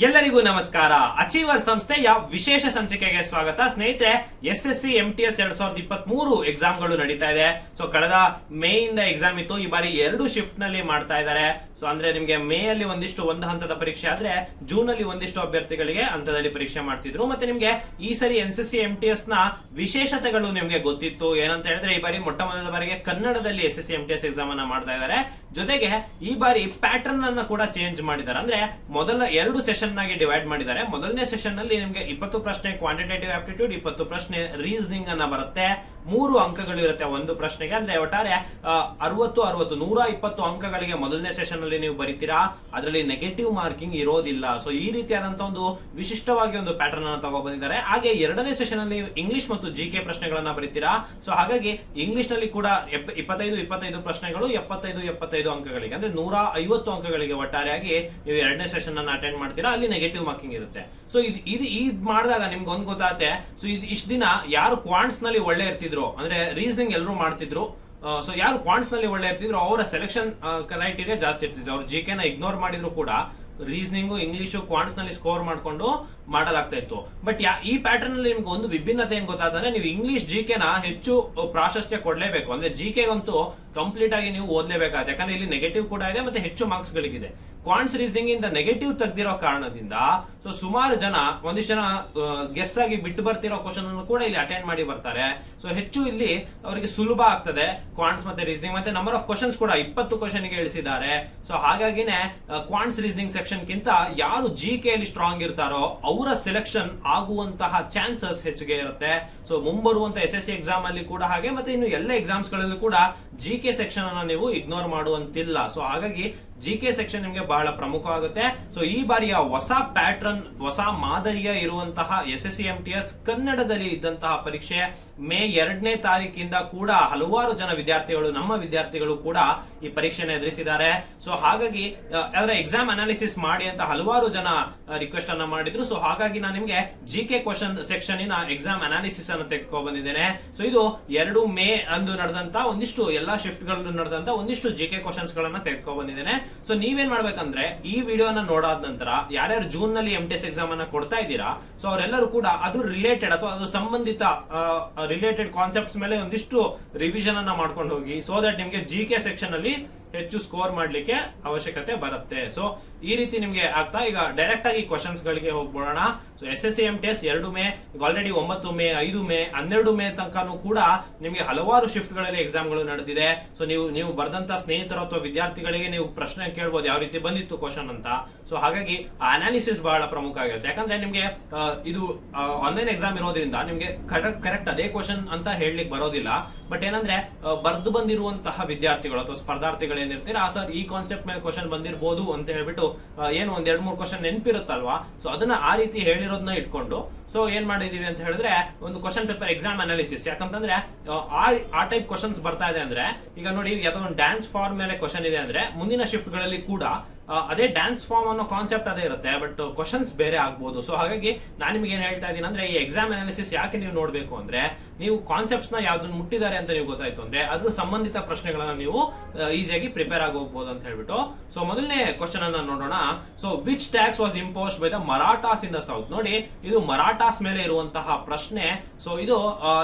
ಎಲ್ಲರಿಗೂ ನಮಸ್ಕಾರ. ಅಚೀವರ್ ಸಂಸ್ಥೆಯ ವಿಶೇಷ ಸಂಚಿಕೆಗೆ ಸ್ವಾಗತ. ಸ್ನೇಹಿತರೆ, SSC MTS 2023 ಎಕ್ಸಾಮ್ಗಳು ನಡೀತಾ ಇದೆ. ಸೊ ಕಳೆದ ಮೇ ಇಂದ ಎಕ್ಸಾಮ್ ಇತ್ತು. ಈ ಬಾರಿ 2 ಶಿಫ್ಟ್ ನಲ್ಲಿ ಮಾಡ್ತಾ ಇದ್ದಾರೆ. ಸೊ ಅಂದ್ರೆ ನಿಮ್ಗೆ ಮೇ ಅಲ್ಲಿ ಒಂದು ಹಂತದ ಪರೀಕ್ಷೆ ಆದ್ರೆ ಜೂನ್ ಅಲ್ಲಿ ಒಂದಿಷ್ಟು ಅಭ್ಯರ್ಥಿಗಳಿಗೆ ಹಂತದಲ್ಲಿ ಪರೀಕ್ಷೆ ಮಾಡ್ತಿದ್ರು. ಮತ್ತೆ ನಿಮ್ಗೆ ಈ ಸರಿ SSC MTS ನ ವಿಶೇಷತೆಗಳು ನಿಮ್ಗೆ ಗೊತ್ತಿತ್ತು. ಏನಂತ ಹೇಳಿದ್ರೆ, ಈ ಬಾರಿ ಮೊಟ್ಟ ಮೊದಲ ಬಾರಿಗೆ ಕನ್ನಡದಲ್ಲಿ SSC MTS ಎಕ್ಸಾಮ್ ಅನ್ನ ಮಾಡ್ತಾ ಇದ್ದಾರೆ. ಜೊತೆಗೆ ಈ ಬಾರಿ ಪ್ಯಾಟರ್ನ್ ಅನ್ನ ಕೂಡ ಚೇಂಜ್ ಮಾಡಿದ್ದಾರೆ. ಅಂದ್ರೆ ಮೊದಲ 2 ಸೆಷನ್ ಆಗಿ ಡಿವೈಡ್ ಮಾಡಿದ್ದಾರೆ. ಮೊದಲನೇ ಸೆಷನ್ ನಲ್ಲಿ ನಿಮಗೆ 20 ಪ್ರಶ್ನೆ ಕ್ವಾಂಟಿಟೇಟಿವ್ ಆಪ್ಟಿಟ್ಯೂಡ್, 20 ಪ್ರಶ್ನೆ ರೀಸನಿಂಗ್ ಅನ್ನ ಬರುತ್ತೆ. 3 ಅಂಕಗಳು ಇರುತ್ತೆ ಒಂದು ಪ್ರಶ್ನೆಗೆ. ಅಂದ್ರೆ ಒಟ್ಟಾರೆ 120 ಅಂಕಗಳಿಗೆ ಮೊದಲನೇ ಸೆಷನ್ ಅಲ್ಲಿ ನೀವು ಬರೀತೀರಾ. ಅದರಲ್ಲಿ ನೆಗೆಟಿವ್ ಮಾರ್ಕಿಂಗ್ ಇರೋದಿಲ್ಲ. ಸೊ ಈ ರೀತಿಯಾದಂತಹ ಒಂದು ವಿಶಿಷ್ಟವಾಗಿ ಒಂದು ಪ್ಯಾಟರ್ನ್ ಅನ್ನು ತಗೋ ಬಂದಿದ್ದಾರೆ. ಹಾಗೆ ಎರಡನೇ ಸೆಷನ್ ಅಲ್ಲಿ ಇಂಗ್ಲಿಷ್ ಮತ್ತು GK ಪ್ರಶ್ನೆಗಳನ್ನ ಬರೀತೀರಾ. ಸೊ ಹಾಗಾಗಿ ಇಂಗ್ಲಿಷ್ ನಲ್ಲಿ ಕೂಡ 25 ಪ್ರಶ್ನೆಗಳು 75 ಅಂಕಗಳಿಗೆ, ಅಂದ್ರೆ 150 ಅಂಕಗಳಿಗೆ ಒಟ್ಟಾರೆಯಾಗಿ ನೀವು ಎರಡನೇ ಸೆಷನ್ ಅನ್ನು ಅಟೆಂಡ್ ಮಾಡ್ತೀರಾ. ಅಲ್ಲಿ ನೆಗೆಟಿವ್ ಮಾರ್ಕಿಂಗ್ ಇರುತ್ತೆ. ಸೊ ಇದು ಮಾಡಿದಾಗ ನಿಮ್ಗೆ ಒಂದ್ ಗೊತ್ತಾಗುತ್ತೆ. ಸೊ ಇಷ್ಟು ದಿನ ಯಾರು ಕ್ವಾಂಟ್ಸ್ ನಲ್ಲಿ ಒಳ್ಳೆ ಇರ್ತಿದ್ರು, ಅಂದ್ರೆ ರೀಸನಿಂಗ್ ಎಲ್ಲರೂ ಮಾಡ್ತಿದ್ರು. ಸೊ ಯಾರು ಕ್ವಾಂಟ್ಸ್ ನಲ್ಲಿ ಒಳ್ಳೆ ಇರ್ತಿದ್ರು ಅವರ ಸೆಲೆಕ್ಷನ್ ಕ್ರೈಟೀರಿಯಾ ಜಾಸ್ತಿ ಇರ್ತಿದ್ರು. ಅವ್ರು GK ನ ಇಗ್ನೋರ್ ಮಾಡಿದ್ರು ಕೂಡ ರೀಸನಿಂಗ್, ಇಂಗ್ಲಿಷ್, ಕ್ವಾಂಟ್ಸ್ ನಲ್ಲಿ ಸ್ಕೋರ್ ಮಾಡ್ಕೊಂಡು ಮಾಡಲಾಗ್ತಾ ಇತ್ತು. ಬಟ್ ಈ ಪ್ಯಾಟರ್ನ್ ಅಲ್ಲಿ ನಿಮ್ಗೆ ಒಂದು ವಿಭಿನ್ನತೆ ಏನ್ ಗೊತ್ತಾದ್ರೆ, ನೀವು ಇಂಗ್ಲಿಷ್ GK ನ ಹೆಚ್ಚು ಪ್ರಾಶಸ್ತ್ಯ ಕೊಡ್ಲೇಬೇಕು. ಅಂದ್ರೆ GK ಗಂತೂ ಕಂಪ್ಲೀಟ್ ಆಗಿ ನೀವು ಓದ್ಲೇಬೇಕಾಗುತ್ತೆ. ಯಾಕಂದ್ರೆ ಇಲ್ಲಿ ನೆಗೆಟಿವ್ ಕೂಡ ಇದೆ ಮತ್ತೆ ಹೆಚ್ಚು ಮಾರ್ಕ್ಸ್ ಗಳಿಗಿದೆ. ಕ್ವಾಂಟ್ಸ್ ರೀಸನಿಂಗ್ ಇಂದ ನೆಗೆಟಿವ್ ತೆಗ್ದಿರೋ ಕಾರಣದಿಂದ ಸೊ ಸುಮಾರು ಜನ, ಒಂದಿಷ್ಟು ಜನ ಗೆಸ್ ಆಗಿ ಬಿಟ್ಟು ಬರ್ತಿರೋ ಕ್ವಶನ್ ಅನ್ನು ಕೂಡ ಇಲ್ಲಿ ಅಟೆಂಡ್ ಮಾಡಿ ಬರ್ತಾರೆ. ಸೊ ಹೆಚ್ಚು ಇಲ್ಲಿ ಅವರಿಗೆ ಸುಲಭ ಆಗ್ತದೆ ಕ್ವಾಂಟ್ಸ್ ಮತ್ತೆ ರೀಸನಿಂಗ್. ಮತ್ತೆ ನಂಬರ್ ಆಫ್ ಕ್ವಶನ್ಸ್ ಕೂಡ 20 ಕ್ವಶನ್ ಗೆ ಇಳಿಸಿದ್ದಾರೆ. ಸೊ ಹಾಗಾಗಿನೇ ಕ್ವಾಂಟ್ಸ್ ರೀಸನಿಂಗ್ ಸೆಕ್ಷನ್ ಗಿಂತ ಯಾರು GK ಅಲ್ಲಿ ಸ್ಟ್ರಾಂಗ್ ಇರ್ತಾರೋ ಅವರ ಸೆಲೆಕ್ಷನ್ ಆಗುವಂತಹ ಚಾನ್ಸಸ್ ಹೆಚ್ಚಿಗೆ ಇರುತ್ತೆ. ಸೊ ಮುಂಬರುವಂತ SSC ಎಕ್ಸಾಮ್ ಅಲ್ಲಿ ಕೂಡ ಹಾಗೆ, ಮತ್ತೆ ಇನ್ನು ಎಲ್ಲ ಎಕ್ಸಾಮ್ಸ್ ಗಳಲ್ಲಿ ಕೂಡ GK ಸೆಕ್ಷನ್ ಅನ್ನ ನೀವು ಇಗ್ನೋರ್ ಮಾಡುವಂತಿಲ್ಲ. ಸೊ ಹಾಗಾಗಿ GK ಸೆಕ್ಷನ್ ನಿಮಗೆ ಬಹಳ ಪ್ರಮುಖವಾಗುತ್ತೆ. ಸೊ ಈ ಬಾರಿಯ ಹೊಸ ಪ್ಯಾಟರ್ನ್, ಹೊಸ ಮಾದರಿಯ ಇರುವಂತಹ SSC MTS ಕನ್ನಡದಲ್ಲಿ ಇದ್ದಂತಹ ಪರೀಕ್ಷೆ ಮೇ 2ನೇ ತಾರೀಕಿಂದ ಕೂಡ ಹಲವಾರು ಜನ ವಿದ್ಯಾರ್ಥಿಗಳು, ನಮ್ಮ ವಿದ್ಯಾರ್ಥಿಗಳು ಕೂಡ ಈ ಪರೀಕ್ಷೆನ ಎದುರಿಸಿದ್ದಾರೆ. ಸೊ ಹಾಗಾಗಿ ಅದರ ಎಕ್ಸಾಮ್ ಅನಾಲಿಸಿಸ್ ಮಾಡಿ ಅಂತ ಹಲವಾರು ಜನ ರಿಕ್ವೆಸ್ಟ್ ಅನ್ನ ಮಾಡಿದ್ರು. ಸೊ ಹಾಗಾಗಿ ನಾನು ನಿಮಗೆ GK ಕ್ವಶನ್ ಸೆಕ್ಷನ್ ಇನ ಎಕ್ಸಾಮ್ ಅನಾಲಿಸಿಸ್ ಅನ್ನು ತೆಗೆದುಕೊಂಡು ಬಂದಿದ್ದೇನೆ. ಸೊ ಇದು 2 ಮೇ ಅಂದು ನಡೆದಂತ ಒಂದಿಷ್ಟು ಎಲ್ಲಾ ಶಿಫ್ಟ್ ಗಳು ನಡೆದಂತ ಒಂದಿಷ್ಟು GK ಕ್ವಶನ್ಸ್ ಗಳನ್ನ ತೆಗೆದುಕೊಂಡು ಬಂದಿದ್ದೇನೆ. ಸೊ ನೀವೇನ್ ಮಾಡ್ಬೇಕಂದ್ರೆ, ಈ ವಿಡಿಯೋನ ನೋಡಾದ ನಂತರ ಯಾರ್ಯಾರು ಜೂನ್ ನಲ್ಲಿ MTS ಎಕ್ಸಾಮ್ ಅನ್ನ ಕೊಡ್ತಾ ಇದ್ದೀರಾ, ಸೊ ಅವರೆಲ್ಲರೂ ಕೂಡ ಅದು ರಿಲೇಟೆಡ್ ಅಥವಾ ಅದು ಸಂಬಂಧಿತ ರಿಲೇಟೆಡ್ ಕಾನ್ಸೆಪ್ಟ್ಸ್ ಮೇಲೆ ಒಂದಿಷ್ಟು ರಿವಿಷನ್ ಅನ್ನ ಮಾಡ್ಕೊಂಡು ಹೋಗಿ. ಸೊ ದಟ್ ನಿಮ್ಗೆ GK ಸೆಕ್ಷನ್ ಅಲ್ಲಿ ಹೆಚ್ಚು ಸ್ಕೋರ್ ಮಾಡ್ಲಿಕ್ಕೆ ಅವಶ್ಯಕತೆ ಬರುತ್ತೆ. ಸೊ ಈ ರೀತಿ ನಿಮ್ಗೆ ಆಗ್ತಾ. ಈಗ ಡೈರೆಕ್ಟ್ ಆಗಿ ಕ್ವಶನ್ಸ್ ಗಳಿಗೆ ಹೋಗ್ಬೋಣ. ಸೊ SSC MTS 2 ಮೇ, ಈಗ ಆಲ್ರೆಡಿ 9 ಮೇ, 5 ಮೇ, 12 ಮೇ ತನಕನೂ ಕೂಡ ನಿಮ್ಗೆ ಹಲವಾರು ಶಿಫ್ಟ್ ಗಳಲ್ಲಿ ಎಕ್ಸಾಮ್ ಗಳು ನಡೆದಿದೆ. ಸೊ ನೀವು ಬರೆದಂತ ಸ್ನೇಹಿತರು ಅಥವಾ ವಿದ್ಯಾರ್ಥಿಗಳಿಗೆ ನೀವು ಪ್ರಶ್ನೆ ಕೇಳ್ಬೋದು ಯಾವ ರೀತಿ ಬಂದಿತ್ತು ಕ್ವಶನ್ ಅಂತ. ಸೊ ಹಾಗಾಗಿ ಅನಾಲಿಸಿಸ್ ಬಹಳ ಪ್ರಮುಖ ಆಗಿರುತ್ತೆ. ಯಾಕಂದ್ರೆ ನಿಮ್ಗೆ ಇದು ಆನ್ಲೈನ್ ಎಕ್ಸಾಮ್ ಇರೋದ್ರಿಂದ ನಿಮ್ಗೆ ಕರೆಕ್ಟ್ ಅದೇ ಕ್ವಶನ್ ಅಂತ ಹೇಳಲಿಕ್ಕೆ ಬರೋದಿಲ್ಲ. ಬಟ್ ಏನಂದ್ರೆ ಬರ್ದು ಬಂದಿರುವಂತಹ ವಿದ್ಯಾರ್ಥಿಗಳು ಅಥವಾ ಸ್ಪರ್ಧಾರ್ಥಿಗಳು ಏನಿರ್ತೀರಾ, ಸರ್ ಈ ಕಾನ್ಸೆಪ್ಟ್ ಮೇಲೆ ಕ್ವಶನ್ ಬಂದಿರಬಹುದು ಅಂತ ಹೇಳ್ಬಿಟ್ಟು ಏನು ಒಂದ್ 2-3 ಕ್ವಶನ್ ನೆನಪಿರುತ್ತಲ್ವಾ, ಸೊ ಅದನ್ನ ಆ ರೀತಿ ಹೇಳಿರೋದನ್ನ ಇಟ್ಕೊಂಡು ಸೊ ಏನ್ ಮಾಡಿದೀವಿ ಅಂತ ಹೇಳಿದ್ರೆ, ಒಂದು ಕ್ವಶನ್ ಪೇಪರ್ ಎಕ್ಸಾಮ್ ಅನಾಲಿಸಿಸ್. ಯಾಕಂತಂದ್ರೆ ಆ ಟೈಪ್ ಕ್ವಶನ್ಸ್ ಬರ್ತಾ ಇದೆ ಅಂದ್ರೆ, ಈಗ ನೋಡಿ ಯಾವ್ದೋ ಒಂದು ಡ್ಯಾನ್ಸ್ ಫಾರ್ಮ್ ಮೇಲೆ ಕ್ವಶನ್ ಇದೆ ಅಂದ್ರೆ ಮುಂದಿನ ಶಿಫ್ಟ್ ಗಳಲ್ಲಿ ಕೂಡ ಅದೇ ಡ್ಯಾನ್ಸ್ ಫಾರ್ಮ್ ಅನ್ನೋ ಕಾನ್ಸೆಪ್ಟ್ ಅದೇ ಇರುತ್ತೆ, ಬಟ್ ಕ್ವಶನ್ಸ್ ಬೇರೆ ಆಗ್ಬೋದು. ಸೊ ಹಾಗಾಗಿ ನಾನು ನಿಮ್ಗೆ ಏನ್ ಹೇಳ್ತಾ ಇದ್ದೀನಿ ಅಂದ್ರೆ, ಈ ಎಕ್ಸಾಮ್ ಅನಾಲಿಸಿಸ್ ಯಾಕೆ ನೀವು ನೋಡ್ಬೇಕು ಅಂದ್ರೆ, ನೀವು ಕಾನ್ಸೆಪ್ಟ್ಸ್ ನ ಯಾವ್ದನ್ನ ಮುಟ್ಟಿದ್ದಾರೆ ಅಂತ ನೀವು ಗೊತ್ತಾಯ್ತು ಅಂದ್ರೆ ಅದ್ರ ಸಂಬಂಧಿತ ಪ್ರಶ್ನೆಗಳನ್ನ ನೀವು ಈಸಿಯಾಗಿ ಪ್ರಿಪೇರ್ ಆಗಿ ಹೋಗ್ಬೋದು ಅಂತ ಹೇಳ್ಬಿಟ್ಟು. ಸೊ ಮೊದಲನೇ ಕ್ವಶನ್ ಅನ್ನ ನೋಡೋಣ. So which tax was imposed by the Marathas in the south. ನೋಡಿ, ಇದು ಮರಾಠಾಸ್ ಮೇಲೆ ಇರುವಂತಹ ಪ್ರಶ್ನೆ. ಸೊ ಇದು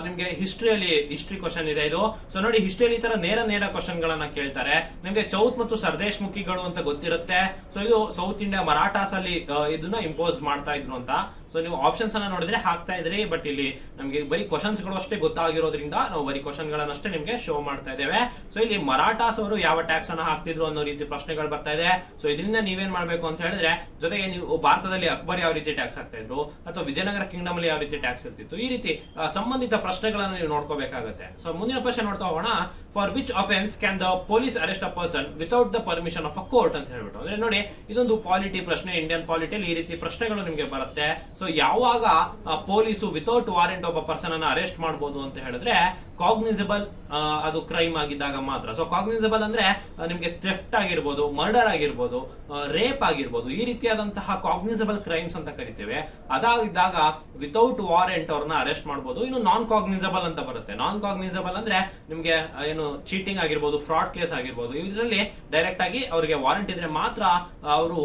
ನಿಮ್ಗೆ ಹಿಸ್ಟ್ರಿ ಕ್ವಶನ್ ಇದೆ ಇದು. ಸೊ ನೋಡಿ, ಹಿಸ್ಟ್ರಿಯಲ್ಲಿ ಈ ತರ ನೇರ ಕ್ವಶನ್ ಗಳನ್ನ ಕೇಳ್ತಾರೆ. ನಿಮ್ಗೆ ಚೌತ್ ಮತ್ತು ಸರ್ದೇಶ್ ಮುಖಿಗಳು ಅಂತ ಗೊತ್ತಿರುತ್ತೆ. ಸೊ ಇದು ಸೌತ್ ಇಂಡಿಯಾ ಮರಾಠಾಸ್ ಅಲ್ಲಿ ಇದನ್ನ ಇಂಪೋಸ್ ಮಾಡ್ತಾ ಇದ್ರು ಅಂತ. ಸೊ ನೀವು ಆಪ್ಷನ್ಸ್ ಅನ್ನ ನೋಡಿದ್ರೆ ಹಾಕ್ತಾ ಇದ್ರಿ, ಬಟ್ ಇಲ್ಲಿ ನಮಗೆ ಬರೀ ಕ್ವಶನ್ಸ್ ಗಳು ಅಷ್ಟೇ ಗೊತ್ತಾಗಿರೋದ್ರಿಂದ ನಾವು ಬರೀ ಕ್ವಶನ್ ಗಳನ್ನಷ್ಟೇ ನಿಮ್ಗೆ ಶೋ ಮಾಡ್ತಾ ಇದ್ದೇವೆ. ಸೊ ಇಲ್ಲಿ ಮರಾಠಾಸ್ ಅವರು ಯಾವ ಟ್ಯಾಕ್ಸ್ ಅನ್ನ ಹಾಕ್ತಿದ್ರು ಅನ್ನೋ ರೀತಿ ಪ್ರಶ್ನೆಗಳು ಬರ್ತಾ ಇದೆ. ಸೊ ಇದರಿಂದ ನೀವೇನ್ ಮಾಡ್ಬೇಕು ಅಂತ ಹೇಳಿದ್ರೆ, ಜೊತೆಗೆ ನೀವು ಭಾರತದಲ್ಲಿ ಅಕ್ಬರ್ ಯಾವ ರೀತಿ ಟ್ಯಾಕ್ಸ್ ಹಾಕ್ತಾ ಇದ್ರು ಅಥವಾ ವಿಜಯನಗರ ಕಿಂಗ್ಡಮ್ ಅಲ್ಲಿ ಯಾವ ರೀತಿ ಟ್ಯಾಕ್ಸ್ ಇರ್ತಿತ್ತು, ಈ ರೀತಿ ಸಂಬಂಧಿತ ಪ್ರಶ್ನೆಗಳನ್ನ ನೀವು ನೋಡ್ಕೋಬೇಕಾಗುತ್ತೆ. ಸೊ ಮುಂದಿನ ಪ್ರಶ್ನೆ ನೋಡ್ತಾ ಹೋಗೋಣ. For which offence can the police arrest a person without the permission of a court ಅಂತ ಹೇಳ್ಬಿಟ್ಟು. ಅಂದ್ರೆ ನೋಡಿ, ಇದೊಂದು ಪಾಲಿಟಿ ಪ್ರಶ್ನೆ. ಇಂಡಿಯನ್ ಪಾಲಿಟಿಯಲ್ಲಿ ಈ ರೀತಿ ಪ್ರಶ್ನೆಗಳು ನಿಮ್ಗೆ ಬರುತ್ತೆ. ಸೊ ಯಾವಾಗ ಪೊಲೀಸು ವಿತೌಟ್ ವಾರೆಂಟ್ ಒಬ್ಬ ಪರ್ಸನ್ ಅನ್ನ ಅರೆಸ್ಟ್ ಮಾಡಬಹುದು ಅಂತ ಹೇಳಿದ್ರೆ, ಕಾಗ್ನಿಸಬಲ್ ಅದು ಕ್ರೈಮ್ ಆಗಿದ್ದಾಗ ಮಾತ್ರ. ಸೊ ಕಾಗ್ನಿಸಬಲ್ ಅಂದ್ರೆ ನಿಮ್ಗೆ ಥೆಫ್ಟ್ ಆಗಿರ್ಬೋದು, ಮರ್ಡರ್ ಆಗಿರ್ಬೋದು, ರೇಪ್ ಆಗಿರ್ಬೋದು, ಈ ರೀತಿಯಾದಂತಹ ಕಾಗ್ನಿಸಬಲ್ ಕ್ರೈಮ್ಸ್ ಅಂತ ಕರಿತೇವೆ. ಅದಾಗಿದ್ದಾಗ ವಿತೌಟ್ ವಾರೆಂಟ್ ಅವ್ರನ್ನ ಅರೆಸ್ಟ್ ಮಾಡಬಹುದು. ಇನ್ನು ನಾನ್ ಕಾಗ್ನಿಸಬಲ್ ಅಂತ ಬರುತ್ತೆ. ನಾನ್ ಕಾಗ್ನಿಸಬಲ್ ಅಂದ್ರೆ ನಿಮ್ಗೆ ಏನು ಚೀಟಿಂಗ್ ಆಗಿರ್ಬೋದು, ಫ್ರಾಡ್ ಕೇಸ್ ಆಗಿರ್ಬೋದು, ಇದರಲ್ಲಿ ಡೈರೆಕ್ಟ್ ಆಗಿ ಅವರಿಗೆ ವಾರೆಂಟ್ ಇದ್ರೆ ಮಾತ್ರ ಮಾತ್ರ ಅವರು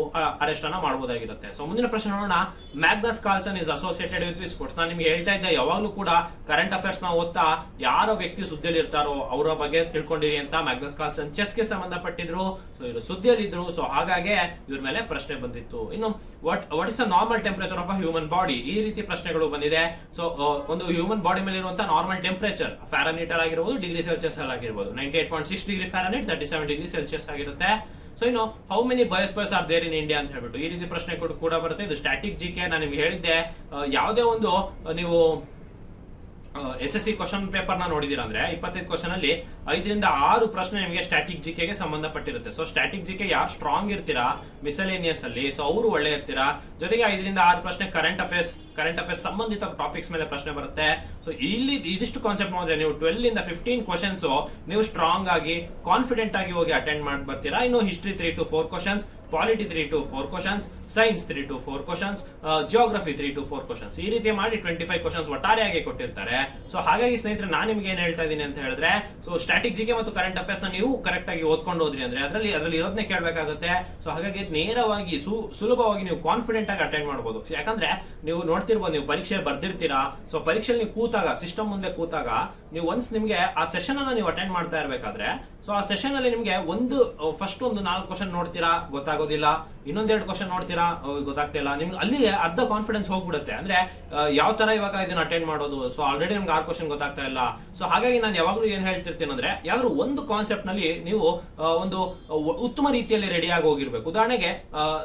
ಅರೆಸ್ಟ್ ಅನ್ನ ಮಾಡಬಹುದಾಗಿರುತ್ತೆ. ಸೊ ಮುಂದಿನ ಪ್ರಶ್ನೆ ನೋಡೋಣ. Magnus Carlsen is associated with sports. ನಾನು ನಿಮ್ಗೆ ಹೇಳ್ತಾ ಇದ್ದೆ ಯಾವಾಗಲೂ ಕೂಡ ಕರೆಂಟ್ ಅಫೇರ್ಸ್ ನ ಓದ್ತಾ ಯಾರೋ ವ್ಯಕ್ತಿ ಸುದ್ದಿಯಲ್ಲಿ ಇರ್ತಾರೋ ಅವರ ಬಗ್ಗೆ ತಿಳ್ಕೊಂಡಿರಿ ಅಂತ. ಮ್ಯಾಗ್ನಸ್ ಕಾರ್ಲ್ಸನ್ ಚೆಸ್ಗೆ ಸಂಬಂಧಪಟ್ಟಿದ್ರು, ಸೊ ಇವರು ಸುದ್ದಿಯಲ್ಲಿ ಇದ್ರು, ಸೊ ಹಾಗಾಗಿ ಇವ್ರ ಮೇಲೆ ಪ್ರಶ್ನೆ ಬಂದಿತ್ತು. ಇನ್ನು what is the normal temperature of a human body, ಈ ರೀತಿ ಪ್ರಶ್ನೆಗಳು ಬಂದಿದೆ. ಸೊ ಒಂದು ಹ್ಯೂಮನ್ ಬಾಡಿ ಮೇಲೆ ಇರುವಂತಹ ನಾರ್ಮಲ್ ಟೆಂಪರೇಚರ್ ಫ್ಯಾರನೀಟರ್ ಆಗಿರಬಹುದು, ಡಿಗ್ರಿ ಸೆಲ್ಸಿಯಸ್ ಆಗಿರಬಹುದು. 98.6 ಡಿಗ್ರಿ ಫ್ಯಾರನೈಟ್, 37 ಡಿಗ್ರಿ ಸೆಲ್ಸಿಯಸ್ ಆಗಿರುತ್ತೆ. ಸೊ ಇನ್ನು how many biospheres are there in India ಅಂತ ಹೇಳ್ಬಿಟ್ಟು ಈ ರೀತಿ ಪ್ರಶ್ನೆ ಕೂಡ ಬರುತ್ತೆ. ಇದು ಸ್ಟ್ಯಾಟಿಕ್ ಜಿಕೆ. ನಾನು ನಿಮ್ಗೆ ಹೇಳಿದ್ದೆ, ಯಾವುದೇ ಒಂದು ನೀವು SSC ಕ್ವಶನ್ ಪೇಪರ್ ನ ನೋಡಿದೀರ ಅಂದ್ರೆ 25 ಕ್ವಶನ್ ಅಲ್ಲಿ 5 ರಿಂದ 6 ಪ್ರಶ್ನೆ ನಿಮಗೆ ಸ್ಟ್ಯಾಟಿಕ್ ಜಿಕೆಗೆ ಸಂಬಂಧಪಟ್ಟಿರುತ್ತೆ. ಸೊ ಸ್ಟ್ಯಾಟಿಕ್ ಜಿಕೆ ಯಾರು ಸ್ಟ್ರಾಂಗ್ ಇರ್ತೀರಾ ಮಿಸಲೇನಿಯಸ್ ಅಲ್ಲಿ, ಸೊ ಅವರು ಒಳ್ಳೆ ಇರ್ತೀರಾ. ಜೊತೆಗೆ 5 ರಿಂದ 6 ಪ್ರಶ್ನೆ ಕರೆಂಟ್ ಅಫೇರ್ಸ್ ಸಂಬಂಧಿತ ಟಾಪಿಕ್ಸ್ ಮೇಲೆ ಪ್ರಶ್ನೆ ಬರುತ್ತೆ. ಸೊ ಇಲ್ಲಿ ಇದಿಷ್ಟು ಕಾನ್ಸೆಪ್ಟ್ ನೋಡಿದ್ರೆ ನೀವು 12 ಇಂದ 15 ಕ್ವಶನ್ಸ್ ನೀವು ಸ್ಟ್ರಾಂಗ್ ಆಗಿ ಕಾನ್ಫಿಡೆಂಟ್ ಆಗಿ ಹೋಗಿ ಅಟೆಂಡ್ ಮಾಡಿ ಬರ್ತೀರಾ. ಇನ್ನು history 3 to 4 questions, polity 3 to 4 questions, science 3 to 4 questions, geography 3 to 4 questions, ಈ ರೀತಿ ಮಾಡಿ 25 ಕ್ವಶನ್ಸ್ ಒಟ್ಟಾರೆಯಾಗಿ ಕೊಟ್ಟಿರ್ತಾರೆ. ಸೊ ಹಾಗಾಗಿ ಸ್ನೇಹಿತರೆ ನಾನು ನಿಮ್ಗೆ ಏನ್ ಹೇಳ್ತಾ ಇದ್ದೀನಿ ಅಂತ ಹೇಳಿದ್ರೆ, ಸೊ ಸ್ಟ್ಯಾಟಿಕ್ ಜಿಕೆ ಮತ್ತು ಕರೆಂಟ್ ಅಫೇರ್ಸ್ ನ ನೀವು ಕರೆಕ್ಟ್ ಆಗಿ ಓದ್ಕೊಂಡು ಹೋದ್ರಿ ಅಂದ್ರೆ ಅದರಲ್ಲಿ ಇರೋದನ್ನೇ ಕೇಳಬೇಕಾಗುತ್ತೆ. ಸೊ ಹಾಗಾಗಿ ನೇರವಾಗಿ ಸುಲಭವಾಗಿ ನೀವು ಕಾನ್ಫಿಡೆಂಟ್ ಆಗಿ ಅಟೆಂಡ್ ಮಾಡಬಹುದು. ಯಾಕಂದ್ರೆ ನೀವು ನೋಡ್ತಿರ್ಬೋದು, ನೀವು ಪರೀಕ್ಷೆ ಬರ್ದಿರ್ತೀರಾ. ಸೊ ಪರೀಕ್ಷೆಯಲ್ಲಿ ನೀವು ಕೂತಾಗ, ಸಿಸ್ಟಮ್ ಮುಂದೆ ಕೂತಾಗ ನೀವು ಒನ್ಸ್ ನಿಮ್ಗೆ ಆ ಸೆಷನ್ ಅನ್ನ ನೀವು ಅಟೆಂಡ್ ಮಾಡ್ತಾ ಇರ್ಬೇಕಾದ್ರೆ, ಸೊ ಆ ಸೆಷನ್ ಅಲ್ಲಿ ನಿಮ್ಗೆ ಫಸ್ಟ್ ಒಂದು 4 ಕ್ವಶನ್ ನೋಡ್ತೀರಾ, ಗೊತ್ತಾಗೋದಿಲ್ಲ. ಇನ್ನೊಂದೆರಡು ಕ್ವಶನ್ ನೋಡ್ತೀರಾ, ಗೊತ್ತಾಗ್ತಿಲ್ಲ. ನಿಮ್ಗೆ ಅಲ್ಲಿಗೆ ಅರ್ಧ ಕಾನ್ಫಿಡೆನ್ಸ್ ಹೋಗ್ಬಿಡುತ್ತೆ. ಅಂದ್ರೆ ಯಾವ ತರ ಇವಾಗ ಇದನ್ನ ಅಟೆಂಡ್ ಮಾಡೋದು, ಸೊ ಆಲ್ರೆಡಿ ನಮ್ಗೆ 6 ಕ್ವಶನ್ ಗೊತ್ತಾಗ್ತಾ ಇಲ್ಲ. ಸೊ ಹಾಗಾಗಿ ನಾನು ಯಾವಾಗಲೂ ಏನ್ ಹೇಳ್ತಿರ್ತೀನಿ ಅಂದ್ರೆ, ಯಾವ್ದಾದ್ರು ಒಂದು ಕಾನ್ಸೆಪ್ಟ್ ನಲ್ಲಿ ನೀವು ಒಂದು ಉತ್ತಮ ರೀತಿಯಲ್ಲಿ ರೆಡಿ ಆಗಿ ಹೋಗಿರ್ಬೇಕು. ಉದಾಹರಣೆಗೆ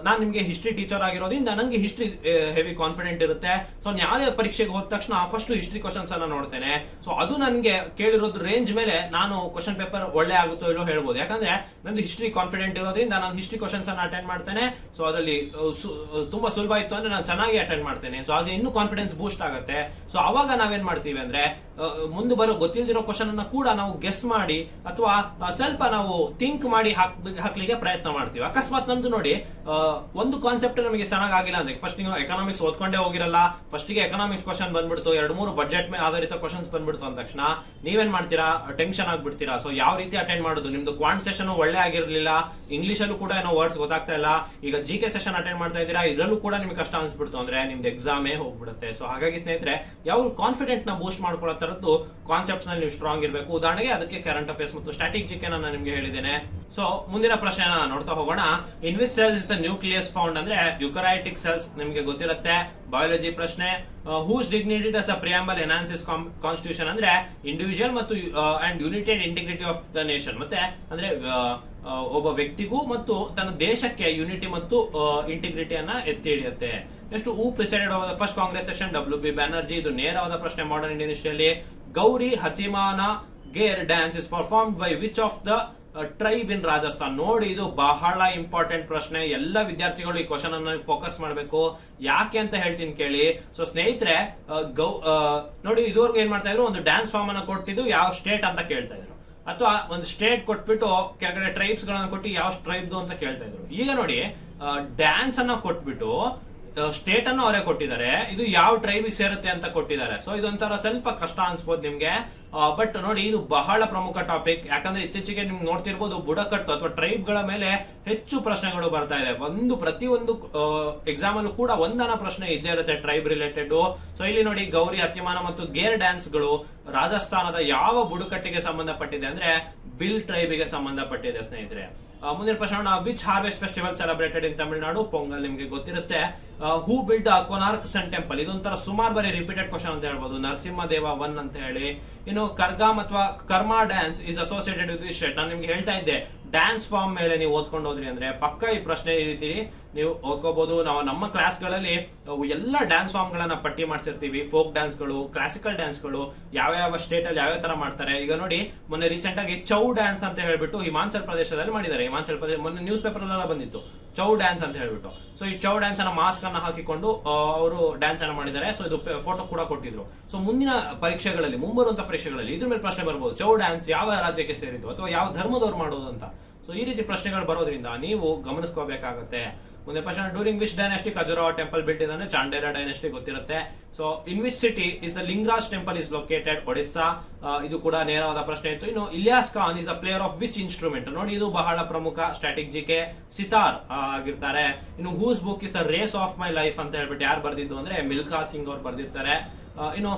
ನಾನು ನಿಮ್ಗೆ ಹಿಸ್ಟ್ರಿ ಟೀಚರ್ ಆಗಿರೋದ್ರಿಂದ ನನಗೆ ಹಿಸ್ಟ್ರಿ ಹೆವಿ ಕಾನ್ಫಿಡೆಂಟ್ ಇರುತ್ತೆ. ಸೊ ಯಾವುದೇ ಪರೀಕ್ಷೆಗೆ ಹೋದ ತಕ್ಷಣ ಫಸ್ಟ್ ಹಿಸ್ಟ್ರಿ ಕ್ವಶನ್ಸ್ ಅನ್ನ ನೋಡ್ತೇನೆ. ಸೊ ಅದು ನನಗೆ ಕೇಳಿರೋದು ರೇಂಜ್ ಮೇಲೆ ನಾನು ಕ್ವಶನ್ ಪೇಪರ್ ಒಳ್ಳೆ ಆಗುತ್ತೋ ಇಲ್ಲೋ ಹೇಳ್ಬೋದು. ಯಾಕಂದ್ರೆ ನಂದು ಹಿಸ್ಟ್ರಿ ಕಾನ್ಫಿಡೆಂಟ್ ಇರೋದ್ರಿಂದ ನಾನು ಹಿಸ್ಟ್ರಿ ಕ್ವಶನ್ಸ್ ಅನ್ನ ಅಟೆಂಡ್ ಮಾಡ್ತೇನೆ. ಸೊ ಅದರಲ್ಲಿ ತುಂಬಾ ಸುಲಭ ಇತ್ತು ಅಂದ್ರೆ ನಾನು ಚೆನ್ನಾಗಿ ಅಟೆಂಡ್ ಮಾಡ್ತೇನೆ. ಸೊ ಅದು ಇನ್ನೂ ಕಾನ್ಫಿಡೆನ್ಸ್ ಬೂಸ್ಟ್ ಆಗುತ್ತೆ. ಸೊ ಅವಾಗ ನಾವೇನ್ ಮಾಡ್ತೀವಿ ಅಂದ್ರೆ, ಮುಂದೆ ಬರೋ ಗೊತ್ತಿಲ್ದಿರೋ ಕ್ವಶನ್ ಅನ್ನ ಕೂಡ ನಾವು ಗೆಸ್ ಮಾಡಿ ಅಥವಾ ಸ್ವಲ್ಪ ನಾವು ಥಿಂಕ್ ಮಾಡಿ ಹಾಕ್ಲಿಕ್ಕೆ ಪ್ರಯತ್ನ ಮಾಡ್ತೀವಿ. ಅಕಸ್ಮಾತ್ ನಮ್ದು ನೋಡಿ ಒಂದು ಕಾನ್ಸೆಪ್ಟ್ ನಮಗೆ ಚೆನ್ನಾಗಿ ಆಗಿಲ್ಲ ಅಂದ್ರೆ, ಫಸ್ಟ್ ನೀವು ಎಕನಾಮಿಕ್ಸ್ ಓದ್ಕೊಂಡೇ ಹೋಗಿರಲ್ಲ, ಫಸ್ಟ್ ಗೆ ಎಕನಾಮಿಕ್ಸ್ ಕ್ವಶನ್ ಬಂದ್ಬಿಡ್ತು, 2-3 ಬಜೆಟ್ ಮೇಲೆ ಆಧಾರಿತ ಕ್ವಶನ್ಸ್ ಬಂದ್ಬಿಡ್ತು ಅಂದ ತಕ್ಷಣ ನೀವೇನ್ ಮಾಡ್ತೀರಾ, ಟೆನ್ಷನ್ ಆಗ್ಬಿಡ್ತೀರಾ. ಸೊ ಯಾವ ರೀತಿ ಅಟೆಂಡ್ ಮಾಡೋದು, ನಿಮ್ದು ಕ್ವಾಂಟ್ ಸೆಷನ್ ಒಳ್ಳೆ ಆಗಿರ್ಲಿಲ್ಲ, ಇಂಗ್ಲಿಷ್ ಅಲ್ಲೂ ಕೂಡ ಏನೋ ವರ್ಡ್ಸ್ ಗೊತ್ತಾಗ್ತಾ ಇಲ್ಲ, ಈಗ ಜಿಕೆ ಸೆಷನ್ ಅಟೆಂಡ್ ಮಾಡ್ತಾ ಇದ್ದೀರಾ, ಇದರಲ್ಲೂ ಕೂಡ ನಿಮ್ಗೆ ಕಷ್ಟ ಅನ್ಸ್ಬಿಡ್ತು ಅಂದ್ರೆ ನಿಮ್ದು ಎಕ್ಸಾಮೇ ಹೋಗ್ಬಿಡುತ್ತೆ. ಸೊ ಹಾಗಾಗಿ ಸ್ನೇಹಿತರೆ, ಯಾವ ಕಾನ್ಫಿಡೆಂಟ್ ನ ಬೂಸ್ಟ್ ಮಾಡ್ಕೊಳ್ಳೋ ತರದ್ದು ಕಾನ್ಸೆಪ್ಟ್ಸ್ ನಲ್ಲಿ ನೀವು ಸ್ಟ್ರಾಂಗ್ ಇರಬೇಕು. ಉದಾಹರಣೆಗೆ ಅದಕ್ಕೆ ಕರೆಂಟ್ ಅಫೇರ್ಸ್ ಮತ್ತು ಸ್ಟ್ಯಾಟಿಕ್ ಜಿಕೆ ನಾನು ನಿಮ್ಗೆ ಹೇಳಿದ್ದೇನೆ. ಸೊ ಮುಂದಿನ ಪ್ರಶ್ನೆ ನೋಡ್ತಾ ಹೋಗೋಣ. In which cells is the nucleus found ಅಂದ್ರೆ ಯುಕರೈಟಿಕ್ ಸೆಲ್ಸ್ ನಿಮ್ಗೆ ಗೊತ್ತಿರುತ್ತೆ. ಬಯಾಲಜಿ ಪ್ರಶ್ನೆ. Whose dignity does the preamble enhances constitution ಅಂದ್ರೆ ಇಂಡಿವಿಜುವಲ್ ಮತ್ತು and United integrity of the nation. ಮತ್ತೆ ಅಂದ್ರೆ ಒಬ್ಬ ವ್ಯಕ್ತಿಗೂ ಮತ್ತು ತನ್ನ ದೇಶಕ್ಕೆ ಯುನಿಟಿ ಮತ್ತು ಇಂಟಿಗ್ರಿಟಿಯನ್ನ ಎತ್ತಿ ಹಿಡಿಯುತ್ತೆ. Next, who presided over the first Congress session, WB Banerjee. ಇದು ನೇರವಾದ ಪ್ರಶ್ನೆ ಮಾಡರ್ನ್ ಇಂಡಿಯನ್ ಹಿಸ್ಟರಿಯಲ್ಲಿ. ಗೌರಿ ಹತಿಮಾನ Gair dance is performed by which of the tribe in Rajasthan. ನೋಡಿ, ಇದು ಬಹಳ ಇಂಪಾರ್ಟೆಂಟ್ ಪ್ರಶ್ನೆ. ಎಲ್ಲ ವಿದ್ಯಾರ್ಥಿಗಳು ಈ ಕ್ವಶನ್ ಅನ್ನ ಫೋಕಸ್ ಮಾಡಬೇಕು. ಯಾಕೆ ಅಂತ ಹೇಳ್ತೀನಿ ಕೇಳಿ. ಸೊ ಸ್ನೇಹಿತರೆ, ನೋಡಿ ಇದುವರೆಗೂ ಏನ್ ಮಾಡ್ತಾ ಇದ್ರು, ಒಂದು ಡ್ಯಾನ್ಸ್ ಫಾರ್ಮ್ ಅನ್ನ ಕೊಟ್ಟಿದ್ದು ಯಾವ ಸ್ಟೇಟ್ ಅಂತ ಕೇಳ್ತಾ ಇದ್ರು, ಅಥವಾ ಒಂದು ಸ್ಟೇಟ್ ಕೊಟ್ಬಿಟ್ಟು ಕೆಳಗಡೆ ಟ್ರೈಬ್ಸ್ ಗಳನ್ನ ಕೊಟ್ಟು ಯಾವ ಟ್ರೈಬ್ದು ಅಂತ ಕೇಳ್ತಾ ಇದ್ರು. ಈಗ ನೋಡಿ, ಡ್ಯಾನ್ಸ್ ಅನ್ನ ಕೊಟ್ಬಿಟ್ಟು ಸ್ಟೇಟ್ ಅನ್ನು ಅವರೇ ಕೊಟ್ಟಿದ್ದಾರೆ, ಇದು ಯಾವ ಟ್ರೈಬಿಗೆ ಸೇರುತ್ತೆ ಅಂತ ಕೊಟ್ಟಿದ್ದಾರೆ. ಸೊ ಇದೊಂಥರ ಸ್ವಲ್ಪ ಕಷ್ಟ ಅನ್ಸ್ಬೋದು ನಿಮ್ಗೆ. ಬಟ್ ನೋಡಿ, ಇದು ಬಹಳ ಪ್ರಮುಖ ಟಾಪಿಕ್. ಯಾಕಂದ್ರೆ ಇತ್ತೀಚೆಗೆ ನಿಮ್ಗೆ ನೋಡ್ತಿರ್ಬೋದು, ಬುಡಕಟ್ಟು ಅಥವಾ ಟ್ರೈಬ್ ಗಳ ಮೇಲೆ ಹೆಚ್ಚು ಪ್ರಶ್ನೆಗಳು ಬರ್ತಾ ಇದೆ. ಪ್ರತಿಯೊಂದು ಎಕ್ಸಾಮ್ ಅಲ್ಲೂ ಕೂಡ ಒಂದನ ಪ್ರಶ್ನೆ ಇದ್ದೇ ಇರುತ್ತೆ ಟ್ರೈಬ್ ರಿಲೇಟೆಡ್. ಸೊ ಇಲ್ಲಿ ನೋಡಿ, ಗೌರಿ ಹತ್ಯಮಾನ ಮತ್ತು ಗೇರ್ ಡ್ಯಾನ್ಸ್ ಗಳು ರಾಜಸ್ಥಾನದ ಯಾವ ಬುಡಕಟ್ಟಿಗೆ ಸಂಬಂಧಪಟ್ಟಿದೆ ಅಂದ್ರೆ ಬಿಲ್ ಟ್ರೈಬಿಗೆ ಸಂಬಂಧಪಟ್ಟಿದೆ ಸ್ನೇಹಿತರೆ. ಮುಂದಿನ ಪ್ರಶ್ನೆ, ವಿಚ್ ಹಾರ್ವೆಸ್ಟ್ ಫೆಸ್ಟಿವಲ್ ಸೆಲೆಬ್ರೇಟೆಡ್ ಇನ್ ತಮಿಳುನಾಡು. ಪೊಂಗಲ್ ನಿಮ್ಗೆ ಗೊತ್ತಿರುತ್ತೆ. ಹೂ ಬಿಲ್ಡ್ ಕೊನಾರ್ಕ್ ಸನ್ ಟೆಂಪಲ್. ಇದೊಂಥರ ಸುಮಾರು ಬಾರಿ ರಿಪೀಟೆಡ್ ಕ್ವಶನ್ ಅಂತ ಹೇಳ್ಬೋದು. ನರಸಿಂಹದೇವ 1 ಅಂತ ಹೇಳಿ. ಇನ್ನು ಕರ್ಗಾಮ್ ಅಥವಾ Karma dance is associated with which state. ನಾನು ನಿಮ್ಗೆ ಹೇಳ್ತಾ ಇದ್ದೆ, ಡ್ಯಾನ್ಸ್ ಫಾರ್ಮ್ ಮೇಲೆ ನೀವು ಓದ್ಕೊಂಡು ಹೋದ್ರಿ ಅಂದ್ರೆ ಪಕ್ಕ ಈ ಪ್ರಶ್ನೆ ಈ ರೀತಿ ನೀವು ಓದ್ಕೋಬಹುದು. ನಾವು ನಮ್ಮ ಕ್ಲಾಸ್ ಗಳಲ್ಲಿ ಎಲ್ಲ ಡ್ಯಾನ್ಸ್ ಫಾರ್ಮ್ ಗಳನ್ನ ಪಟ್ಟಿ ಮಾಡ್ಸಿರ್ತೀವಿ. ಫೋಕ್ ಡ್ಯಾನ್ಸ್ ಗಳು, ಕ್ಲಾಸಿಕಲ್ ಡ್ಯಾನ್ಸ್ ಗಳು, ಯಾವ ಸ್ಟೇಟ್ ಅಲ್ಲಿ ಯಾವ ತರ ಮಾಡ್ತಾರೆ. ಈಗ ನೋಡಿ, ಮೊನ್ನೆ ರೀಸೆಂಟ್ ಆಗಿ ಚೌ ಡ್ಯಾನ್ಸ್ ಅಂತ ಹೇಳ್ಬಿಟ್ಟು ಹಿಮಾಚಲ್ ಪ್ರದೇಶದಲ್ಲಿ ಮಾಡಿದ್ದಾರೆ. ಹಿಮಾಚಲ್ ಪ್ರದೇಶ ಮೊನ್ನೆ ನ್ಯೂಸ್ ಪೇಪರ್ ಎಲ್ಲ ಬಂದಿತ್ತು, ಚೌ ಡ್ಯಾನ್ಸ್ ಅಂತ ಹೇಳ್ಬಿಟ್ಟು. ಸೊ ಈ ಚೌ ಡ್ಯಾನ್ಸ್ ಅನ್ನ ಮಾಸ್ಕ್ ಅನ್ನ ಹಾಕಿಕೊಂಡು ಅವರು ಡ್ಯಾನ್ಸ್ ಅನ್ನ ಮಾಡಿದ್ದಾರೆ. ಸೊ ಇದು ಫೋಟೋ ಕೂಡ ಕೊಟ್ಟಿದ್ರು. ಸೊ ಮುಂದಿನ ಪರೀಕ್ಷೆಗಳಲ್ಲಿ, ಮುಂಬರುವಂತ ಪರೀಕ್ಷೆಗಳಲ್ಲಿ ಇದ್ರ ಮೇಲೆ ಪ್ರಶ್ನೆ ಬರ್ಬೋದು, ಚೌ ಡ್ಯಾನ್ಸ್ ಯಾವ ರಾಜ್ಯಕ್ಕೆ ಸೇರಿದ್ದು ಅಥವಾ ಯಾವ ಧರ್ಮದವ್ರು ಮಾಡೋದು ಅಂತ. ಸೊ ಈ ರೀತಿ ಪ್ರಶ್ನೆಗಳು ಬರೋದ್ರಿಂದ ನೀವು ಗಮನಿಸ್ಕೋಬೇಕಾಗತ್ತೆ. ಮುಂದೆ ಪ್ರಶ್ನೆ, during which dynasty Khajuraho temple built ಇದೆ ಅಂದ್ರೆ ಚಾಂಡೇಲ ಡೈನಾಸ್ಟಿ ಗೊತ್ತಿರುತ್ತೆ. So in which city is the Lingaraj temple is located, Odisha. ಇದು ಕೂಡ ನೇರವಾದ ಪ್ರಶ್ನೆ ಇತ್ತು. ಇನ್ನು Ilyas Khan is a player of which instrument, ನೋಡಿ ಇದು ಬಹಳ ಪ್ರಮುಖ ಸ್ಟ್ರಾಟಜಿಗೆ, ಸಿತಾರ್ ಆಗಿರ್ತಾರೆ. ಇನ್ನು whose book is the race of my life ಅಂತ ಹೇಳ್ಬಿಟ್ಟು ಯಾರು ಬರ್ದಿದ್ದು ಅಂದ್ರೆ ಮಿಲ್ಖಾ ಸಿಂಗ್ ಅವ್ರು ಬರ್ದಿರ್ತಾರೆ. ಇನ್ನು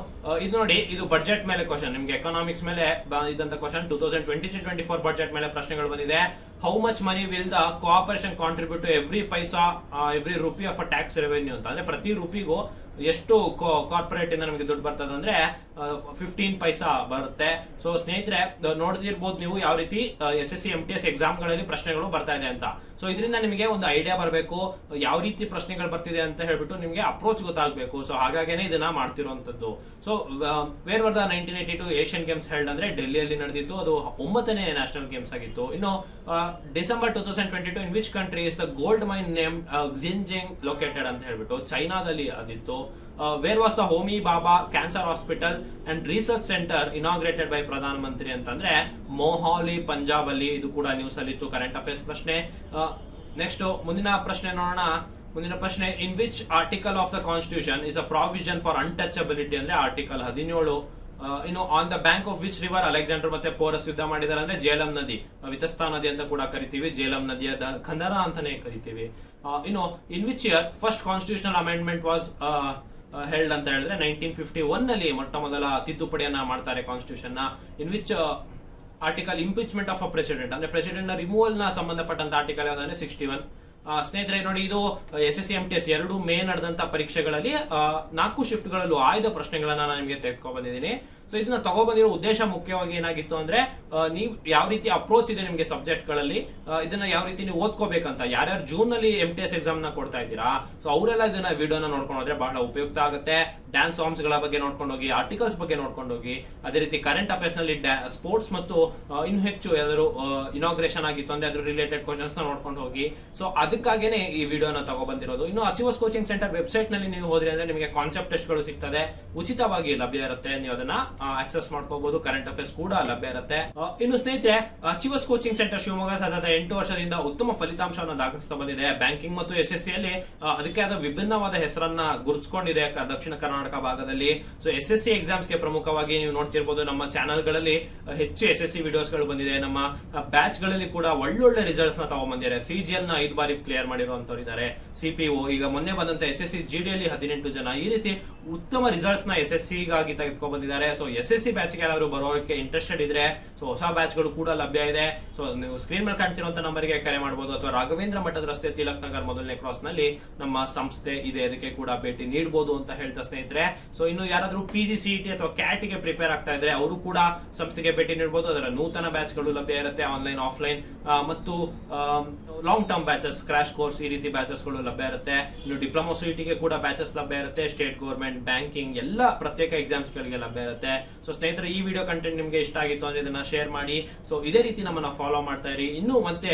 ಇದು ನೋಡಿ, ಇದು ಬಜೆಟ್ ಮೇಲೆ ಕ್ವಶನ್, ನಿಮ್ಗೆ ಎಕನಾಮಿಕ್ಸ್ ಮೇಲೆ ಇದ್ದಂತ ಕ್ವಶನ್. 2023-24 ಬಜೆಟ್ ಮೇಲೆ ಪ್ರಶ್ನೆಗಳು ಬಂದಿದೆ. How much money will the cooperation contribute to every paisa every rupee of a tax revenue ಅಂತ, ಅಂದ್ರೆ ಪ್ರತಿ ರೂಪಿಗೂ ಎಷ್ಟು ಕಾರ್ಪೊರೇಟ್ ಇಂದ ನಮಗೆ ದುಡ್ಡು ಬರ್ತದೆ ಅಂದ್ರೆ 15 ಪೈಸಾ ಬರುತ್ತೆ. ಸೊ ಸ್ನೇಹಿತರೆ ನೋಡ್ತಿರ್ಬೋದು ನೀವು ಯಾವ ರೀತಿ SSC MTS ಎಕ್ಸಾಮ್ ಗಳಲ್ಲಿ ಪ್ರಶ್ನೆಗಳು ಬರ್ತಾ ಇದೆ ಅಂತ. ಸೊ ಇದರಿಂದ ನಿಮಗೆ ಒಂದು ಐಡಿಯಾ ಬರಬೇಕು, ಯಾವ ರೀತಿ ಪ್ರಶ್ನೆಗಳು ಬರ್ತಿದೆ ಅಂತ ಹೇಳ್ಬಿಟ್ಟು ನಿಮಗೆ ಅಪ್ರೋಚ್ ಗೊತ್ತಾಗಬೇಕು. ಸೊ ಹಾಗಾಗೇನೆ ಇದನ್ನ ಮಾಡ್ತಿರುವಂತದ್ದು. So where were the 1982 Asian games held ಅಂದ್ರೆ ಡೆಲ್ಲಿಯಲ್ಲಿ ನಡೆದಿತ್ತು, ಅದು 9ನೇ ನ್ಯಾಷನಲ್ ಗೇಮ್ಸ್ ಆಗಿತ್ತು. ಇನ್ನು December 2022 in which country is the gold mine name Xinjing located ಅಂತ ಹೇಳ್ಬಿಟ್ಟು ಚೈನಾದಲ್ಲಿ ಅದಿತ್ತು. Where was the Homi Bhabha cancer hospital and research centre inaugurated by ಪ್ರಧಾನ ಮಂತ್ರಿ ಅಂತಂದ್ರೆ ಮೊಹಾಲಿ ಪಂಜಾಬ್ ಅಲ್ಲಿ. ಇದು ಕೂಡ ನ್ಯೂಸ್ ಅಲ್ಲಿ ಇತ್ತು, ಕರೆಂಟ್ ಅಫೇರ್ಸ್ ಪ್ರಶ್ನೆ. ನೆಕ್ಸ್ಟ್ ಮುಂದಿನ ಪ್ರಶ್ನೆ ನೋಡೋಣ. ಮುಂದಿನ ಪ್ರಶ್ನೆ, in which article of the constitution is a provision for untouchability ಅಂದ್ರೆ ಆರ್ಟಿಕಲ್ 17. ಇನ್ನು on the bank of which river Alexander ಮತ್ತೆ ಪೋರಸ್ ಯುದ್ಧ ಮಾಡಿದಾರೆ ಅಂದ್ರೆ ಜೇಲಂ ನದಿ, ವಿತಸ್ತಾ ನದಿ ಅಂತ ಕೂಡ ಕರಿತೀವಿ, ಜೇಲಂ ನದಿಯ ಖಂದರ ಅಂತಾನೆ ಕರಿತೀವಿ. ಇನ್ನು in which year first constitutional amendment was held ಅಂತ ಹೇಳಿದ್ರೆ 1951 ನಲ್ಲಿ ಮೊಟ್ಟ ಮೊದಲ ತಿದ್ದುಪಡಿಯನ್ನ ಮಾಡ್ತಾರೆ ಕಾನ್ಸ್ಟಿಟ್ಯೂಷನ್ ನ. In which article impeachment of a president ಅಂದ್ರೆ ಪ್ರೆಸಿಡೆಂಟ್ ನ ರಿಮೂವಲ್ ನ ಸಂಬಂಧಪಟ್ಟಂತ ಆರ್ಟಿಕಲ್ ಯಾವ್ದಂದ್ರೆ 61. ಸ್ನೇಹಿತರೆ ನೋಡಿ, ಇದು SSC MTS 2 ಮೇ ನಡೆದಂತ ಪರೀಕ್ಷೆಗಳಲ್ಲಿ 4 ಶಿಫ್ಟ್ ಗಳಲ್ಲೂ ಆಯ್ದ ಪ್ರಶ್ನೆಗಳನ್ನ ನಾನು ನಿಮಗೆ ತೆಗೆದುಕೊಂಡು ಬಂದಿದ್ದೀನಿ. ಸೊ ಇದನ್ನ ತಗೊಬಂದಿರೋ ಉದ್ದೇಶ ಮುಖ್ಯವಾಗಿ ಏನಾಗಿತ್ತು ಅಂದ್ರೆ ನೀವು ಯಾವ ರೀತಿ ಅಪ್ರೋಚ್ ಇದೆ ನಿಮ್ಗೆ ಸಬ್ಜೆಕ್ಟ್ ಗಳಲ್ಲಿ, ಇದನ್ನ ಯಾವ ರೀತಿ ನೀವು ಓದ್ಕೋಬೇಕಂತ. ಯಾರ್ಯಾರು ಜೂನ್ ನಲ್ಲಿ MTS ಎಕ್ಸಾಮ್ ನ ಕೊಡ್ತಾ ಇದ್ದೀರಾ, ಸೊ ಅವರೆಲ್ಲ ಇದನ್ನ ವಿಡಿಯೋನ ನೋಡ್ಕೊಂಡು ಹೋದ್ರೆ ಬಹಳ ಉಪಯುಕ್ತ ಆಗುತ್ತೆ. ಡ್ಯಾನ್ಸ್ ಸಾಂಗ್ಸ್ ಗಳ ಬಗ್ಗೆ ನೋಡ್ಕೊಂಡು ಹೋಗಿ, ಆರ್ಟಿಕಲ್ಸ್ ಬಗ್ಗೆ ನೋಡ್ಕೊಂಡು ಹೋಗಿ, ಅದೇ ರೀತಿ ಕರೆಂಟ್ ಅಫೇರ್ಸ್ ನಲ್ಲಿ ಸ್ಪೋರ್ಟ್ಸ್ ಮತ್ತು ಇನ್ನು ಹೆಚ್ಚು ಯಾವ್ದಾದ್ರು ಇನಾಗ್ರೇಷನ್ ಆಗಿತ್ತು ಅಂದ್ರೆ ಅದ್ರ ರಿಲೇಟೆಡ್ ಕ್ವಶನ್ಸ್ ನ ನೋಡ್ಕೊಂಡು ಹೋಗಿ. ಸೊ ಅದಕ್ಕಾಗೇನೆ ಈ ವಿಡಿಯೋನ ತಗೊಬಂದಿರೋದು. ಇನ್ನು ಅಚೀವರ್ಸ್ ಕೋಚಿಂಗ್ ಸೆಂಟರ್ ವೆಬ್ಸೈಟ್ ನಲ್ಲಿ ನೀವು ಹೋದ್ರಿ ಅಂದ್ರೆ ನಿಮಗೆ ಕಾನ್ಸೆಪ್ಟ್ ಟೆಸ್ಟ್ ಗಳು ಸಿಗ್ತದೆ, ಉಚಿತವಾಗಿ ಲಭ್ಯ ಇರುತ್ತೆ, ನೀವು ಅದನ್ನ ಆಕ್ಸೆಸ್ ಮಾಡ್ಕೋಬಹುದು. ಕರೆಂಟ್ ಅಫೇರ್ಸ್ ಕೂಡ ಲಭ್ಯ ಇರುತ್ತೆ. ಇನ್ನು ಸ್ನೇಹಿತರೆ, ಅಚೀವರ್ಸ್ ಕೋಚಿಂಗ್ ಸೆಂಟರ್ ಶಿವಮೊಗ್ಗ ಸತತ 8 ವರ್ಷದಿಂದ ಉತ್ತಮ ಫಲಿತಾಂಶವನ್ನು ದಾಖಲಿಸ್ತಾ ಬಂದಿದೆ. ಬ್ಯಾಂಕಿಂಗ್ ಮತ್ತು SSC ಅಲ್ಲಿ ಅದಕ್ಕೆ ಆದ ವಿಭಿನ್ನವಾದ ಹೆಸರನ್ನ ಗುರುತಿಸಿಕೊಂಡಿದೆ ದಕ್ಷಿಣ ಕರ್ನಾಟಕ ಭಾಗದಲ್ಲಿ. ಸೊ SSC ಎಕ್ಸಾಮ್ಸ್ ಗೆ ಪ್ರಮುಖವಾಗಿ ನೀವು ನೋಡ್ತಿರ್ಬೋದು, ನಮ್ಮ ಚಾನೆಲ್ ಗಳಲ್ಲಿ ಹೆಚ್ಚು SSC ವಿಡಿಯೋಸ್ ಗಳು ಬಂದಿದೆ. ನಮ್ಮ ಬ್ಯಾಚ್ ಗಳಲ್ಲಿ ಕೂಡ ಒಳ್ಳೊಳ್ಳೆ ರಿಸಲ್ಟ್ಸ್ ನ ತಗೊಂಡ್ಬಂದಿದ್ದಾರೆ. CGL ನ 5 ಬಾರಿ ಕ್ಲಿಯರ್ ಮಾಡಿರುವಂತವ್ರು ಇದ್ದಾರೆ. CPO ಈಗ ಮೊನ್ನೆ ಬಂದಂತ SSC GD ಅಲ್ಲಿ 18 ಜನ, ಈ ರೀತಿ ಉತ್ತಮ ರಿಸಲ್ಟ್ಸ್ ನ SSC ಗಾಗಿ ತೆಗೆದುಕೊಂಡು ಬಂದಿದ್ದಾರೆ. ಸೊ SSC ಬ್ಯಾಚ್ ಗೆ ಯಾರಾದ್ರೂ ಬರೋಕೆ ಇಂಟ್ರೆಸ್ಟೆಡ್ ಇದ್ರೆ ಸೊ ಹೊಸ ಬ್ಯಾಚ್ ಗಳು ಕೂಡ ಲಭ್ಯ ಇದೆ. ಸೊ ನೀವು ಸ್ಕ್ರೀನ್ ಮೇಲೆ ಕಾಣ್ತಿರುವಂತ ನಂಬರ್ಗೆ ಕರೆ ಮಾಡಬಹುದು, ಅಥವಾ ರಾಘವೇಂದ್ರ ಮಠದ ರಸ್ತೆ ತಿಲಕ್ ನಗರ್ ಮೊದಲನೇ ಕ್ರಾಸ್ ನಲ್ಲಿ ನಮ್ಮ ಸಂಸ್ಥೆ ಇದೆ, ಅದಕ್ಕೆ ಕೂಡ ಭೇಟಿ ನೀಡಬಹುದು ಅಂತ ಹೇಳ್ತಾ ಸ್ನೇಹಿತರೆ. ಸೊ ಇನ್ನು ಯಾರಾದ್ರೂ PG CET ಅಥವಾ CAT ಗೆ ಪ್ರಿಪೇರ್ ಆಗ್ತಾ ಇದ್ರೆ ಅವರು ಕೂಡ ಸಂಸ್ಥೆಗೆ ಭೇಟಿ ನೀಡಬಹುದು. ಅದರ ನೂತನ ಬ್ಯಾಚ್ ಗಳು ಲಭ್ಯ ಇರುತ್ತೆ, ಆನ್ಲೈನ್ ಆಫ್ಲೈನ್ ಮತ್ತು long term batches, crash course, ಈ ರೀತಿ ಬ್ಯಾಚಸ್ ಗಳು ಲಭ್ಯ ಇರುತ್ತೆ. ಇನ್ನು ಡಿಪ್ಲೊಮಾ CET ಗೆ ಕೂಡ ಬ್ಯಾಚಸ್ ಲಭ್ಯ ಇರುತ್ತೆ. ಸ್ಟೇಟ್ ಗೌರ್ಮೆಂಟ್, ಬ್ಯಾಂಕಿಂಗ್ ಎಲ್ಲ ಪ್ರತ್ಯೇಕ ಎಕ್ಸಾಮ್ಸ್ ಗಳಿಗೆ ಲಭ್ಯ ಇರುತ್ತೆ. ಸೊ ಸ್ನೇಹಿತರೆ, ಈ ವಿಡಿಯೋ ಕಂಟೆಂಟ್ ನಿಮ್ಗೆ ಇಷ್ಟ ಆಗಿತ್ತು ಅಂದ್ರೆ ಇದನ್ನ ಶೇರ್ ಮಾಡಿ. ಸೊ ಇದೇ ರೀತಿ ನಮ್ಮನ್ನ ಫಾಲೋ ಮಾಡ್ತಾ ಇರಿ. ಇನ್ನು ಮತ್ತೆ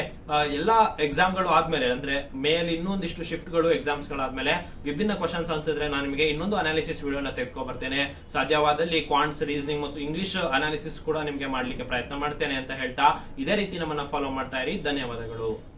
ಎಲ್ಲಾ ಎಕ್ಸಾಮ್ ಗಳು ಆದ್ಮೇಲೆ ಅಂದ್ರೆ ಮೇ ಅಲ್ಲಿ ಇನ್ನೊಂದಿಷ್ಟು ಶಿಫ್ಟ್ ಗಳು ಎಕ್ಸಾಮ್ಸ್ ಗಳಾದ್ಮೇಲೆ ವಿಭಿನ್ನ ಕ್ವಶನ್ಸ್ ಅನ್ಸಿದ್ರೆ ನಾನು ನಿಮಗೆ ಇನ್ನೊಂದು ಅನಾಲಿಸಿಸ್ ವಿಡಿಯೋನ ತೆಗೆದುಕೊ ಬರ್ತೇನೆ. ಸಾಧ್ಯವಾದಲ್ಲಿ ಕ್ವಾಂಟ್ಸ್, ರೀಸನಿಂಗ್ ಮತ್ತು ಇಂಗ್ಲಿಷ್ ಅನಾಲಿಸಿಸ್ ಕೂಡ ನಿಮ್ಗೆ ಮಾಡ್ಲಿಕ್ಕೆ ಪ್ರಯತ್ನ ಮಾಡ್ತೇನೆ ಅಂತ ಹೇಳ್ತಾ ಇದೇ ರೀತಿ ನಮ್ಮನ್ನ ಫಾಲೋ ಮಾಡ್ತಾ ಇರಿ. ಧನ್ಯವಾದಗಳು.